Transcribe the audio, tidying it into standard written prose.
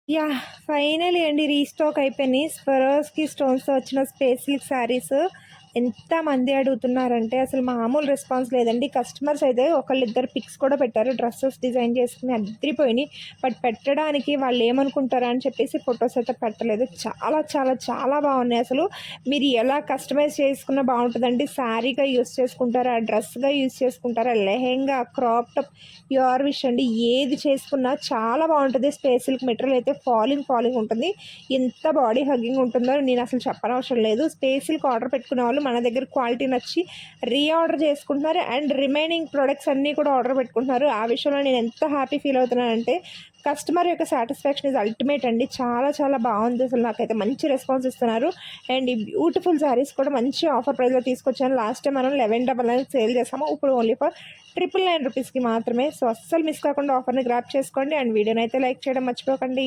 Yeah! Finally అండి restock అయిపోయినాయి. Swarovski స్టోన్స్‌తో వచ్చిన స్పేస్ సిల్క్ శారీస్ ఎంతమంది అడుగుతున్నారంటే అసలు మామూలు రెస్పాన్స్ లేదండి. కస్టమర్స్ అయితే ఒకళ్ళిద్దరు పిక్స్ కూడా పెట్టారు. డ్రెసెస్ డిజైన్ చేసుకొని అద్రిపోయినాయి. బట్ పెట్టడానికి వాళ్ళేమనుకుంటారా అని చెప్పేసి ఫోటోస్ అయితే పెట్టలేదు. చాలా చాలా చాలా బాగున్నాయి అసలు. మీరు ఎలా కస్టమైజ్ చేసుకున్నా బావుంటదండి. శారీగా యూజ్ చేసుకుంటారా, డ్రెస్‌గా యూజ్ చేసుకుంటారా, lehenga, crop top your wish అండి. ఏది చేసుకున్నా చాలా బావుంటది. స్పేస్ సిల్క్ మెటీరియల్ అయితే ఫాలింగ్ ఉంటుంది. ఎంత బాడీ హగ్గింగ్ ఉంటుందో నేనసలు చెప్పనవసరం లేదు. స్పేస్ సిల్క్ ఆర్డర్ పెట్టుకునే వాళ్ళు మన దగ్గర క్వాలిటీ నచ్చి రీఆర్డర్ చేసుకుంటున్నారు. అండ్ రిమైనింగ్ ప్రొడక్ట్స్ అన్నీ కూడా ఆర్డర్ పెట్టుకుంటున్నారు. ఆ విషయంలో నేను ఎంత హ్యాపీ ఫీల్ అవుతున్నానంటే కస్టమర్ యొక్క సాటిస్ఫాక్షన్ ఈజ్ అల్టిమేట్ అండి. చాలా చాలా బావుంది. అసలు నాకైతే మంచి రెస్పాన్స్ ఇస్తున్నారు. అండ్ ఈ బ్యూటిఫుల్ శారీస్ కూడా మంచి ఆఫర్ ప్రైస్‌లో తీసుకొచ్చాను. లాస్ట్ టైం మనం 1199 సేల్ చేసాము. ఇప్పుడు ఓన్లీ ఫర్ 999 రూపీస్‌కి మాత్రమే. సో, అస్సలు మిస్ కాకుండా ఆఫర్‌ని గ్రాబ్ చేసుకోండి. అండ్ వీడియోనైతే లైక్ చేయడం మర్చిపోకండి.